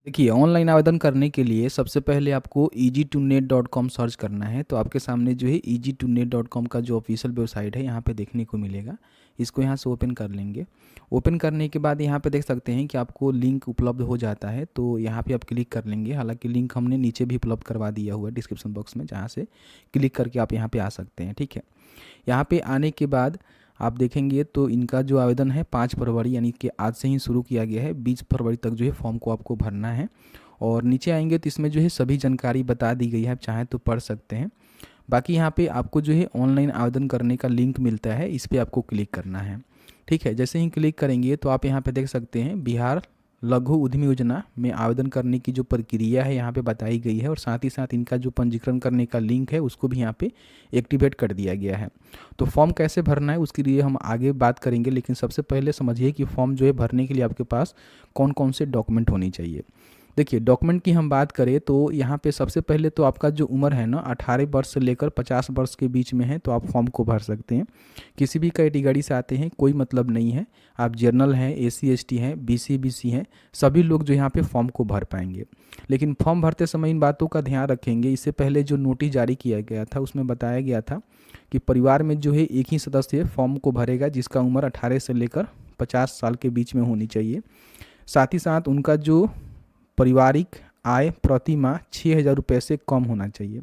देखिए, ऑनलाइन आवेदन करने के लिए सबसे पहले आपको easy2net.com सर्च करना है। तो आपके सामने जो है easy2net.com का जो ऑफिशियल वेबसाइट है यहाँ पे देखने को मिलेगा। इसको यहाँ से ओपन कर लेंगे। ओपन करने के बाद यहाँ पे देख सकते हैं कि आपको लिंक उपलब्ध हो जाता है, तो यहाँ पे आप क्लिक कर लेंगे। हालांकि लिंक हमने नीचे भी उपलब्ध करवा दिया हुआ है डिस्क्रिप्शन बॉक्स में, जहाँ से क्लिक करके आप यहाँ पे आ सकते हैं। ठीक है, यहाँ पे आने के बाद आप देखेंगे तो इनका जो आवेदन है 5 फरवरी यानी कि आज से ही शुरू किया गया है। 20 फरवरी तक जो है फॉर्म को आपको भरना है। और नीचे आएंगे तो इसमें जो है सभी जानकारी बता दी गई है, आप चाहें तो पढ़ सकते हैं। बाकी यहाँ पे आपको जो है ऑनलाइन आवेदन करने का लिंक मिलता है, इस पर आपको क्लिक करना है। ठीक है, जैसे ही क्लिक करेंगे तो आप यहाँ पे देख सकते हैं बिहार लघु उद्यमी योजना में आवेदन करने की जो प्रक्रिया है यहाँ पे बताई गई है, और साथ ही साथ इनका जो पंजीकरण करने का लिंक है उसको भी यहाँ पे एक्टिवेट कर दिया गया है। तो फॉर्म कैसे भरना है उसके लिए हम आगे बात करेंगे, लेकिन सबसे पहले समझिए कि फॉर्म जो है भरने के लिए आपके पास कौन कौन से डॉक्यूमेंट होनी चाहिए। देखिए, डॉक्यूमेंट की हम बात करें तो यहाँ पे सबसे पहले तो आपका जो उम्र है ना 18 वर्ष से लेकर 50 वर्ष के बीच में है, तो आप फॉर्म को भर सकते हैं। किसी भी कैटेगरी से आते हैं कोई मतलब नहीं है, आप जनरल हैं, एसी एसटी हैं, बीसी बीसी हैं, सभी लोग जो यहाँ पे फॉर्म को भर पाएंगे। लेकिन फॉर्म भरते समय इन बातों का ध्यान रखेंगे। इससे पहले जो नोटिस जारी किया गया था उसमें बताया गया था कि परिवार में जो है एक ही सदस्य फॉर्म को भरेगा जिसका उम्र 18 से लेकर 50 साल के बीच में होनी चाहिए। साथ ही साथ उनका जो पारिवारिक आय प्रति माह 6,000 रुपये से कम होना चाहिए।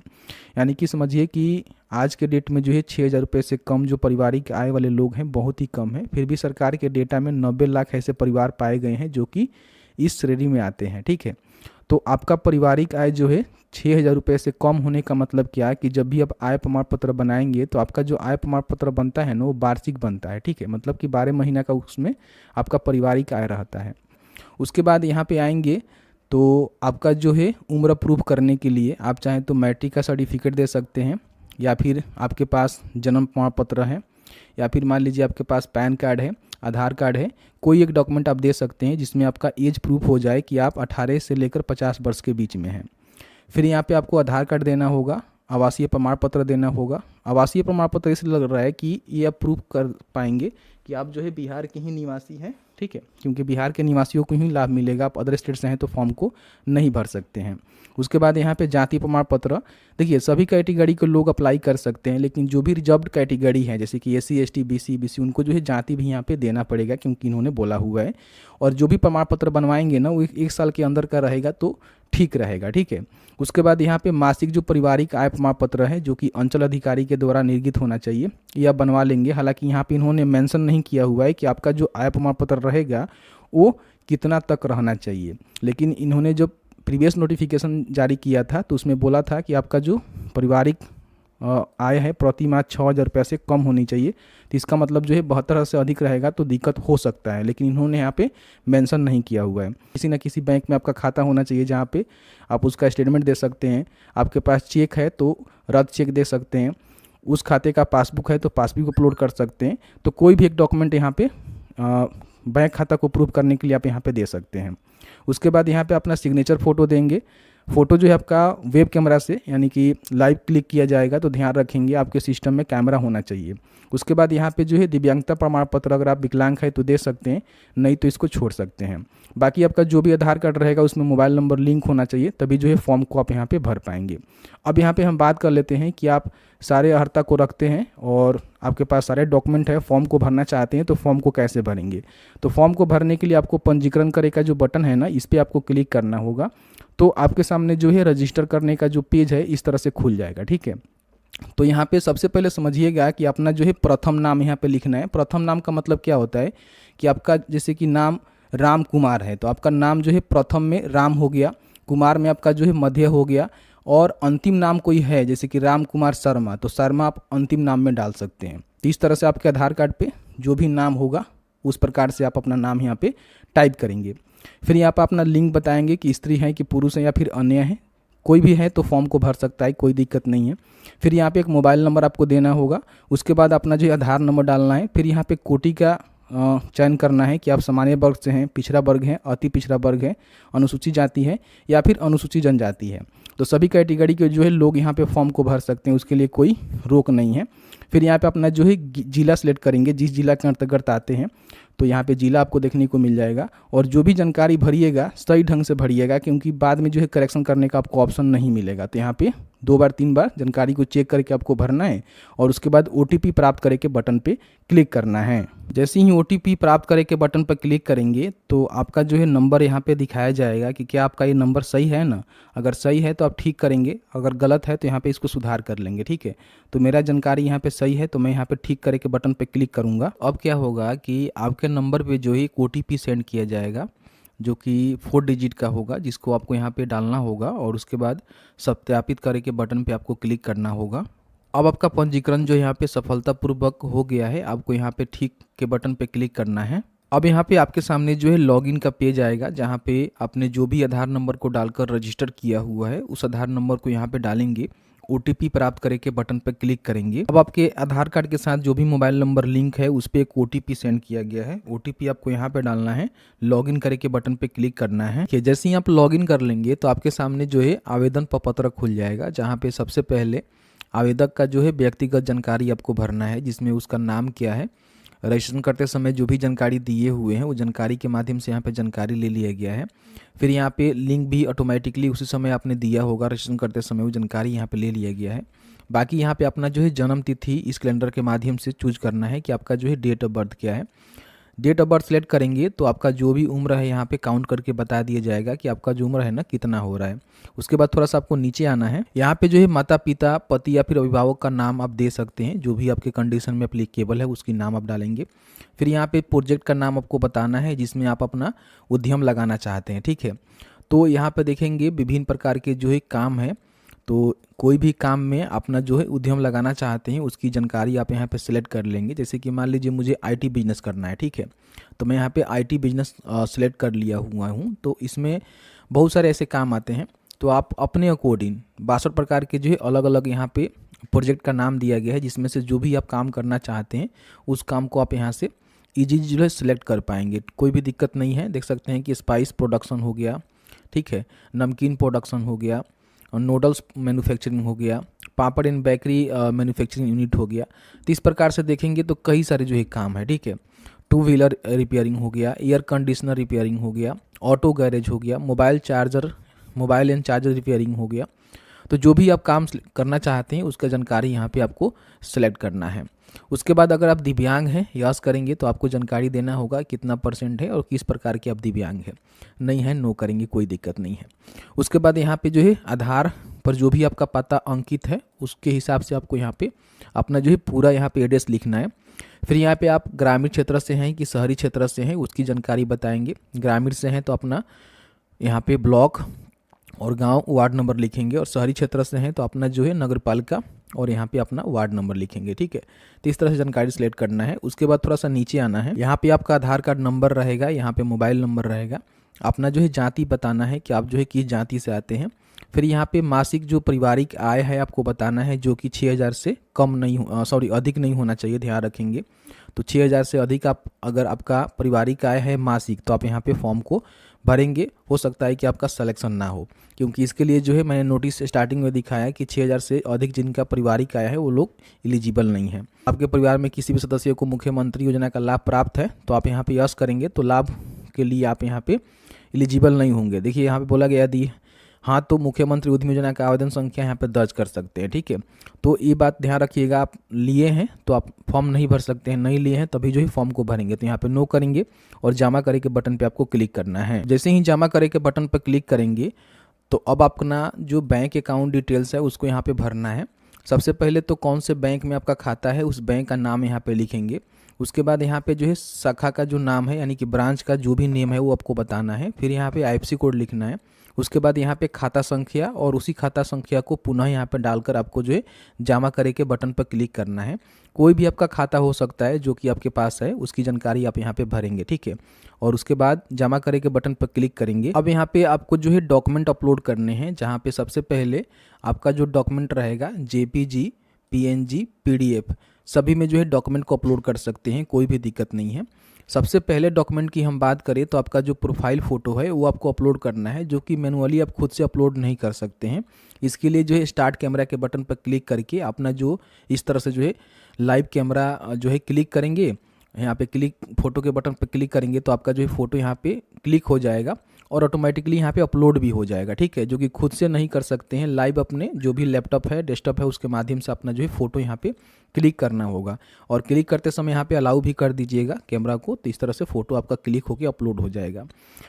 यानी कि समझिए कि आज के डेट में जो है 6,000 रुपये से कम जो पारिवारिक आय वाले लोग हैं बहुत ही कम है। फिर भी सरकार के डेटा में 90 लाख ऐसे परिवार पाए गए हैं जो कि इस श्रेणी में आते हैं। ठीक है, तो आपका पारिवारिक आय जो है 6,000 रुपये से कम होने का मतलब क्या है कि जब भी आप आय प्रमाण पत्र बनाएंगे तो आपका जो आय प्रमाण पत्र बनता है ना वो वार्षिक बनता है। ठीक है, मतलब कि 12 महीना का उसमें आपका पारिवारिक आय रहता है। उसके बाद यहाँ पे आएंगे तो आपका जो है उम्र प्रूफ करने के लिए आप चाहें तो मैट्रिक का सर्टिफिकेट दे सकते हैं, या फिर आपके पास जन्म प्रमाण पत्र है, या फिर मान लीजिए आपके पास पैन कार्ड है, आधार कार्ड है, कोई एक डॉक्यूमेंट आप दे सकते हैं जिसमें आपका एज प्रूफ हो जाए कि आप 18 से लेकर 50 वर्ष के बीच में हैं। फिर यहाँ पे आपको आधार कार्ड देना होगा, आवासीय प्रमाण पत्र देना होगा। आवासीय प्रमाण पत्र इसलिए लग रहा है कि ये आप प्रूफ कर पाएंगे कि आप जो है बिहार के ही निवासी हैं। ठीक है, क्योंकि बिहार के निवासियों को ही लाभ मिलेगा, आप अदर स्टेट से हैं तो फॉर्म को नहीं भर सकते हैं। उसके बाद यहाँ पे जाति प्रमाण पत्र, देखिए सभी कैटेगरी के लोग अप्लाई कर सकते हैं, लेकिन जो भी रिजर्व्ड कैटेगरी है जैसे कि एसी एसटी बीसी बीसी उनको जो है जाति भी यहाँ पे देना पड़ेगा, क्योंकि इन्होंने बोला हुआ है। और जो भी प्रमाण पत्र बनवाएंगे ना वो एक साल के अंदर का रहेगा तो ठीक रहेगा। ठीक है, उसके बाद यहाँ पे मासिक जो पारिवारिक आय प्रमाण पत्र है जो कि अंचल अधिकारी के द्वारा निर्गत होना चाहिए, यह बनवा लेंगे। हालांकि यहाँ पे इन्होंने मेंशन नहीं किया हुआ है कि आपका जो आय प्रमाण पत्र रहेगा वो कितना तक रहना चाहिए, लेकिन इन्होंने जो प्रीवियस नोटिफिकेशन जारी किया था तो उसमें बोला था कि आपका जो पारिवारिक आय है प्रति माह 6,000 रुपये से कम होनी चाहिए। तो इसका मतलब जो है 72 से अधिक रहेगा तो दिक्कत हो सकता है, लेकिन इन्होंने यहाँ पे मेंशन नहीं किया हुआ है। किसी न किसी बैंक में आपका खाता होना चाहिए जहाँ पे आप उसका स्टेटमेंट दे सकते हैं। आपके पास चेक है तो रद्द चेक दे सकते हैं, उस खाते का पासबुक है तो पासबुक अपलोड कर सकते हैं। तो कोई भी एक डॉक्यूमेंट यहाँ पे बैंक खाता को प्रूव करने के लिए आप यहाँ पे दे सकते हैं। उसके बाद यहाँ पे अपना सिग्नेचर फ़ोटो देंगे। फ़ोटो जो है आपका वेब कैमरा से यानी कि लाइव क्लिक किया जाएगा, तो ध्यान रखेंगे आपके सिस्टम में कैमरा होना चाहिए। उसके बाद यहाँ पे जो है दिव्यांगता प्रमाण पत्र, अगर आप विकलांग है तो दे सकते हैं, नहीं तो इसको छोड़ सकते हैं। बाकी आपका जो भी आधार कार्ड रहेगा उसमें मोबाइल नंबर लिंक होना चाहिए, तभी जो है फॉर्म को आप यहाँ पे भर पाएंगे। अब यहाँ पे हम बात कर लेते हैं कि आप सारे अर्हता को रखते हैं और आपके पास सारे डॉक्यूमेंट है, फॉर्म को भरना चाहते हैं तो फॉर्म को कैसे भरेंगे। तो फॉर्म को भरने के लिए आपको पंजीकरण करे का जो बटन है ना इस पर आपको क्लिक करना होगा, तो आपके सामने जो है रजिस्टर करने का जो पेज है इस तरह से खुल जाएगा। ठीक है, तो यहाँ पे सबसे पहले समझिएगा कि अपना जो है प्रथम नाम यहाँ पे लिखना है। प्रथम नाम का मतलब क्या होता है कि आपका जैसे कि नाम राम कुमार है तो आपका नाम जो है प्रथम में राम हो गया, कुमार में आपका जो है मध्य हो गया, और अंतिम नाम कोई है जैसे कि राम कुमार शर्मा तो शर्मा आप अंतिम नाम में डाल सकते हैं। तो इस तरह से आपके आधार कार्ड पे जो भी नाम होगा उस प्रकार से आप अपना नाम यहाँ पे टाइप करेंगे। फिर यहाँ पर अपना लिंग बताएंगे कि स्त्री है कि पुरुष है या फिर अन्य है, कोई भी है तो फॉर्म को भर सकता है, कोई दिक्कत नहीं है। फिर यहाँ पे एक मोबाइल नंबर आपको देना होगा। उसके बाद अपना जो आधार नंबर डालना है। फिर यहाँ पे कोटि का चयन करना है कि आप सामान्य वर्ग से हैं, पिछड़ा वर्ग है, अति पिछड़ा वर्ग है, अनुसूचित जाति है या फिर अनुसूचित जनजाति है। तो सभी कैटेगरी के जो है लोग यहाँ पे फॉर्म को भर सकते हैं, उसके लिए कोई रोक नहीं है। फिर यहाँ पे अपना जो है जिला सेलेक्ट करेंगे, जिस जिला के अंतर्गत आते हैं। तो यहाँ पे जिला आपको देखने को मिल जाएगा। और जो भी जानकारी भरिएगा सही ढंग से भरिएगा, क्योंकि बाद में जो है करेक्शन करने का आपको ऑप्शन नहीं मिलेगा। तो यहाँ पे 2 बार 3 बार जानकारी को चेक करके आपको भरना है और उसके बाद OTP प्राप्त करे के बटन पे क्लिक करना है। जैसे ही OTP प्राप्त करे के बटन पर क्लिक करेंगे तो आपका जो है नंबर यहाँ पे दिखाया जाएगा कि क्या आपका ये नंबर सही है ना। अगर सही है तो आप ठीक करेंगे, अगर गलत है तो यहाँ पे इसको सुधार कर लेंगे, ठीक है। तो मेरा जानकारी यहाँ पे सही है तो मैं यहाँ पे ठीक करे के बटन पे क्लिक करूँगा। अब क्या होगा कि आपके नंबर पे जो है एक OTP सेंड किया जाएगा जो कि 4 डिजिट का होगा, जिसको आपको यहाँ पे डालना होगा और उसके बाद सत्यापित करे के बटन पे आपको क्लिक करना होगा। अब आपका पंजीकरण जो यहाँ पे सफलतापूर्वक हो गया है, आपको यहाँ पे ठीक के बटन पे क्लिक करना है। अब यहाँ पे आपके सामने जो है लॉगिन का पेज आएगा, जहाँ पे आपने जो भी आधार नंबर को डालकर रजिस्टर किया हुआ है उस आधार नंबर को यहाँ पे डालेंगे, OTP प्राप्त करे के बटन पर क्लिक करेंगे। अब आपके आधार कार्ड के साथ जो भी मोबाइल नंबर लिंक है उस पर एक OTP सेंड किया गया है, OTP आपको यहाँ पे डालना है, लॉगिन करे के बटन पे क्लिक करना है। जैसे ही आप लॉगिन कर लेंगे तो आपके सामने जो है आवेदन प्रपत्र खुल जाएगा, जहाँ पे सबसे पहले आवेदक का जो है व्यक्तिगत जानकारी आपको भरना है, जिसमें उसका नाम क्या है, रजिस्ट्रेशन करते समय जो भी जानकारी दिए हुए हैं वो जानकारी के माध्यम से यहाँ पे जानकारी ले लिया गया है। फिर यहाँ पे लिंक भी ऑटोमेटिकली उसी समय आपने दिया होगा, रजिस्ट्रेशन करते समय वो जानकारी यहाँ पे ले लिया गया है। बाकी यहाँ पे अपना जो है जन्म तिथि इस कैलेंडर के माध्यम से चूज करना है कि आपका जो है डेट ऑफ बर्थ क्या है। डेट ऑफ बर्थ सेलेक्ट करेंगे तो आपका जो भी उम्र है यहाँ पे काउंट करके बता दिया जाएगा कि आपका जो उम्र है ना कितना हो रहा है। उसके बाद थोड़ा सा आपको नीचे आना है, यहाँ पे जो है माता पिता, पति या फिर अभिभावक का नाम आप दे सकते हैं, जो भी आपके कंडीशन में एप्लीकेबल है उसकी नाम आप डालेंगे। फिर यहाँ पे प्रोजेक्ट का नाम आपको बताना है जिसमें आप अपना उद्यम लगाना चाहते हैं, ठीक है। तो यहाँ पे देखेंगे विभिन्न प्रकार के जो है काम है, तो कोई भी काम में अपना जो है उद्यम लगाना चाहते हैं उसकी जानकारी आप यहाँ पे सिलेक्ट कर लेंगे। जैसे कि मान लीजिए मुझे IT बिजनेस करना है, ठीक है, तो मैं यहाँ पे IT बिजनेस सिलेक्ट कर लिया हुआ हूँ। तो इसमें बहुत सारे ऐसे काम आते हैं, तो आप अपने अकॉर्डिंग 62 प्रकार के जो है अलग अलग यहाँ पे प्रोजेक्ट का नाम दिया गया है, जिसमें से जो भी आप काम करना चाहते हैं उस काम को आप यहाँ से ईजी जो है सिलेक्ट कर पाएंगे, कोई भी दिक्कत नहीं है। देख सकते हैं कि स्पाइस प्रोडक्शन हो गया, ठीक है, नमकीन प्रोडक्शन हो गया, नूडल्स मैन्युफैक्चरिंग हो गया, पापड़ एंड बेकरी मैन्युफैक्चरिंग यूनिट हो गया। तो इस प्रकार से देखेंगे तो कई सारे जो है काम है, ठीक है। 2 व्हीलर रिपेयरिंग हो गया, एयर कंडीशनर रिपेयरिंग हो गया, ऑटो गैरेज हो गया, मोबाइल एंड चार्जर रिपेयरिंग हो गया। तो जो भी आप काम करना चाहते हैं उसका जानकारी यहाँ पे आपको सेलेक्ट करना है। उसके बाद अगर आप दिव्यांग हैं, यस करेंगे तो आपको जानकारी देना होगा कितना % है और किस प्रकार के आप दिव्यांग हैं। नहीं है, नो करेंगे, कोई दिक्कत नहीं है। उसके बाद यहाँ पे जो है आधार पर जो भी आपका पता अंकित है उसके हिसाब से आपको यहाँ पे अपना जो है पूरा यहाँ पे एड्रेस लिखना है। फिर यहाँ पे आप ग्रामीण क्षेत्र से हैं कि शहरी क्षेत्र से हैं उसकी जानकारी बताएंगे। ग्रामीण से हैं तो अपना यहाँ पे ब्लॉक और गांव वार्ड नंबर लिखेंगे, और शहरी क्षेत्र से हैं तो अपना जो है नगर पालिका और यहाँ पे अपना वार्ड नंबर लिखेंगे, ठीक है। तो इस तरह से जानकारी सिलेक्ट करना है। उसके बाद थोड़ा सा नीचे आना है, यहाँ पे आपका आधार कार्ड नंबर रहेगा, यहाँ पे मोबाइल नंबर रहेगा, अपना जो है जाति बताना है कि आप जो है किस जाति से आते हैं। फिर यहाँ पे मासिक जो पारिवारिक आय है आपको बताना है, जो कि 6000 से कम नहीं अधिक नहीं होना चाहिए, ध्यान रखेंगे। तो 6000 से अधिक आप अगर आपका पारिवारिक आय है मासिक तो आप यहाँ पे फॉर्म को भरेंगे। हो सकता है कि आपका सिलेक्शन ना हो, क्योंकि इसके लिए जो है मैंने नोटिस स्टार्टिंग में दिखाया कि 6000 से अधिक जिनका पारिवारिक आय है वो लोग एलिजिबल नहीं है। आपके परिवार में किसी भी सदस्य को मुख्यमंत्री योजना का लाभ प्राप्त है तो आप यहाँ पे यस करेंगे, तो लाभ के लिए आप यहाँ पे एलिजिबल नहीं होंगे। देखिए यहाँ पे बोला गया यदि हाँ तो मुख्यमंत्री उद्यम योजना का आवेदन संख्या यहाँ पे दर्ज कर सकते हैं, ठीक है। तो ये बात ध्यान रखिएगा, आप लिए हैं तो आप फॉर्म नहीं भर सकते हैं, नहीं लिए हैं तभी जो है फॉर्म को भरेंगे। तो यहाँ पे नो करेंगे और जमा करे के बटन पे आपको क्लिक करना है। जैसे ही जमा करे के बटन पर क्लिक करेंगे तो अब अपना जो बैंक अकाउंट डिटेल्स है उसको यहाँ पे भरना है। सबसे पहले तो कौन से बैंक में आपका खाता है उस बैंक का नाम यहाँ पे लिखेंगे। उसके बाद यहाँ पे जो है शाखा का जो नाम है यानी कि ब्रांच का जो भी नेम है वो आपको बताना है। फिर यहाँ पे IFSC कोड लिखना है। उसके बाद यहाँ पे खाता संख्या और उसी खाता संख्या को पुनः यहाँ पे डालकर आपको जो है जमा करे के बटन पर क्लिक करना है। कोई भी आपका खाता हो सकता है जो कि आपके पास है, उसकी जानकारी आप यहाँ पे भरेंगे, ठीक है। और उसके बाद जमा करे के बटन पर क्लिक करेंगे। अब यहाँ पे आपको जो है डॉक्यूमेंट अपलोड करने हैं, जहाँ पे सबसे पहले आपका जो डॉक्यूमेंट रहेगा JPG, PNG, PDF सभी में जो है डॉक्यूमेंट को अपलोड कर सकते हैं, कोई भी दिक्कत नहीं है। सबसे पहले डॉक्यूमेंट की हम बात करें तो आपका जो प्रोफाइल फ़ोटो है वो आपको अपलोड करना है, जो कि मैनुअली आप खुद से अपलोड नहीं कर सकते हैं। इसके लिए जो है स्टार्ट कैमरा के बटन पर क्लिक करके अपना जो इस तरह से जो है लाइव कैमरा जो है क्लिक करेंगे, यहाँ पे क्लिक फ़ोटो के बटन पर क्लिक करेंगे तो आपका जो है फ़ोटो यहाँ पे क्लिक हो जाएगा और ऑटोमेटिकली यहाँ पे अपलोड भी हो जाएगा, ठीक है। जो कि खुद से नहीं कर सकते हैं, लाइव अपने जो भी लैपटॉप है, डेस्कटॉप है, उसके माध्यम से अपना जो है फ़ोटो यहाँ पे क्लिक करना होगा। और क्लिक करते समय यहाँ पे अलाउ भी कर दीजिएगा कैमरा को, तो इस तरह से फ़ोटो आपका क्लिक होकर अपलोड हो जाएगा।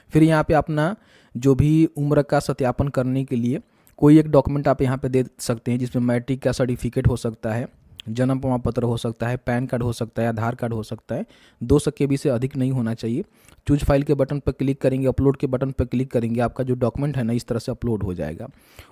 फिर यहाँ पे अपना जो भी उम्र का सत्यापन करने के लिए कोई एक डॉक्यूमेंट आप यहाँ पे दे सकते हैं, जिसमें मैट्रिक का सर्टिफिकेट हो सकता है, जन्म प्रमाण पत्र हो सकता है, पैन कार्ड हो सकता है, आधार कार्ड हो सकता है। 200 KB से अधिक नहीं होना चाहिए। चूज फाइल के बटन पर क्लिक करेंगे, अपलोड के बटन पर क्लिक करेंगे, आपका जो डॉक्यूमेंट है ना इस तरह से अपलोड हो जाएगा।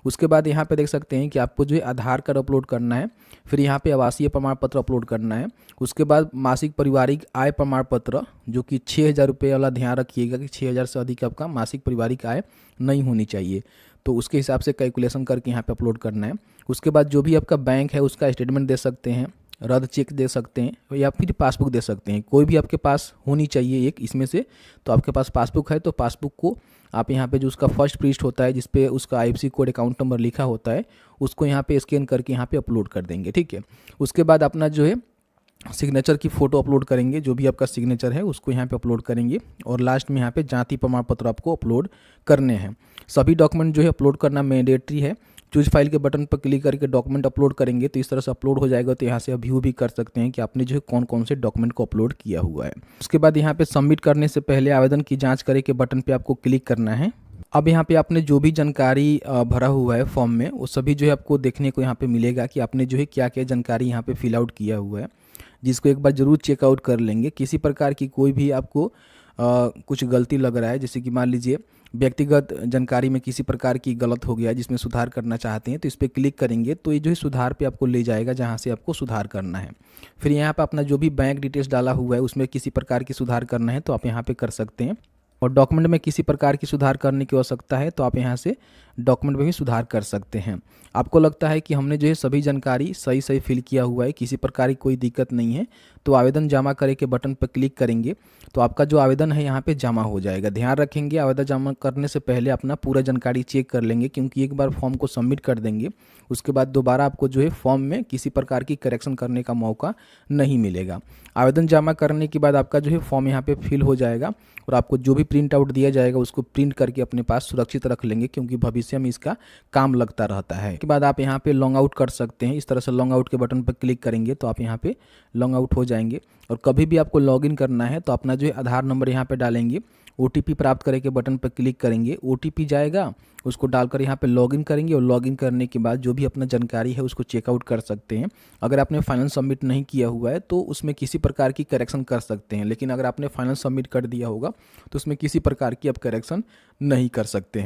उसके बाद यहाँ पे देख सकते हैं कि आपको जो है आधार कार्ड अपलोड करना है, फिर यहाँ पे आवासीय प्रमाण पत्र अपलोड करना है। उसके बाद मासिक पारिवारिक आय प्रमाण पत्र, जो कि 6,000 रुपये वाला ध्यान रखिएगा कि 6,000 से अधिक आपका मासिक पारिवारिक आय नहीं होनी चाहिए, तो उसके हिसाब से कैलकुलेशन करके यहाँ पे अपलोड करना है। उसके बाद जो भी आपका बैंक है उसका स्टेटमेंट दे सकते हैं, रद्द चेक दे सकते हैं या फिर पासबुक दे सकते हैं, कोई भी आपके पास होनी चाहिए एक इसमें से। तो आपके पास पासबुक है तो पासबुक को आप यहाँ पे जो उसका फर्स्ट पृष्ठ होता है जिस पे उसका IFSC कोड, अकाउंट नंबर लिखा होता है, उसको यहाँ पे स्कैन करके यहाँ पे अपलोड कर देंगे, ठीक है। उसके बाद अपना जो है सिग्नेचर की फ़ोटो अपलोड करेंगे, जो भी आपका सिग्नेचर है उसको यहाँ पे अपलोड करेंगे। और लास्ट में यहाँ पे जाति प्रमाण पत्र आपको अपलोड करने हैं। सभी डॉक्यूमेंट जो है अपलोड करना मैंडेटरी है। चूज फाइल के बटन पर क्लिक करके डॉक्यूमेंट अपलोड करेंगे तो इस तरह से अपलोड हो जाएगा। तो यहाँ से आप व्यू भी कर सकते हैं कि आपने जो है कौन कौन से डॉक्यूमेंट को अपलोड किया हुआ है। उसके बाद यहाँ पे सबमिट करने से पहले आवेदन की जाँच करें के बटन पर आपको क्लिक करना है। अब यहाँ पे आपने जो भी जानकारी भरा हुआ है फॉर्म में, वो सभी जो है आपको देखने को यहाँ पे मिलेगा कि आपने जो है क्या क्या जानकारी यहाँ पे फिल आउट किया हुआ है, जिसको एक बार ज़रूर चेकआउट कर लेंगे। किसी प्रकार की कोई भी आपको कुछ गलती लग रहा है, जैसे कि मान लीजिए व्यक्तिगत जानकारी में किसी प्रकार की गलत हो गया जिसमें सुधार करना चाहते हैं, तो इस पर क्लिक करेंगे तो ये जो है सुधार पे आपको ले जाएगा जहाँ से आपको सुधार करना है। फिर यहाँ पे अपना जो भी बैंक डिटेल्स डाला हुआ है उसमें किसी प्रकार की सुधार करना है तो आप यहाँ पे कर सकते हैं। और डॉक्यूमेंट में किसी प्रकार की सुधार करने की आवश्यकता है तो आप यहाँ से डॉक्यूमेंट में भी सुधार कर सकते हैं। आपको लगता है कि हमने जो है सभी जानकारी सही सही फिल किया हुआ है, किसी प्रकार की कोई दिक्कत नहीं है, तो आवेदन जमा करे के बटन पर क्लिक करेंगे तो आपका जो आवेदन है यहाँ पे जमा हो जाएगा। ध्यान रखेंगे आवेदन जमा करने से पहले अपना पूरा जानकारी चेक कर लेंगे, क्योंकि एक बार फॉर्म को सबमिट कर देंगे उसके बाद दोबारा आपको जो है फॉर्म में किसी प्रकार की करेक्शन करने का मौका नहीं मिलेगा। आवेदन जमा करने के बाद आपका जो है फॉर्म यहाँ पे फिल हो जाएगा और आपको जो भी प्रिंट आउट दिया जाएगा उसको प्रिंट करके अपने पास सुरक्षित रख लेंगे, क्योंकि भविष्य में इसका काम लगता रहता है। इसके बाद आप यहाँ पे लॉन्ग आउट कर सकते हैं। इस तरह से लॉन्ग आउट के बटन पर क्लिक करेंगे तो आप यहाँ पे लॉन्ग आउट हो जाएंगे। और कभी भी आपको लॉगिन करना है तो अपना जो है आधार नंबर यहाँ पे डालेंगे, OTP प्राप्त करे के बटन पर क्लिक करेंगे, OTP जाएगा, उसको डालकर यहाँ पे लॉगिन करेंगे और लॉगिन करने के बाद जो भी अपना जानकारी है उसको चेकआउट कर सकते हैं। अगर आपने फाइनल सबमिट नहीं किया हुआ है तो उसमें किसी प्रकार की करेक्शन कर सकते हैं, लेकिन अगर आपने फाइनल सबमिट कर दिया होगा तो उसमें किसी प्रकार की आप करेक्शन नहीं कर सकते हैं।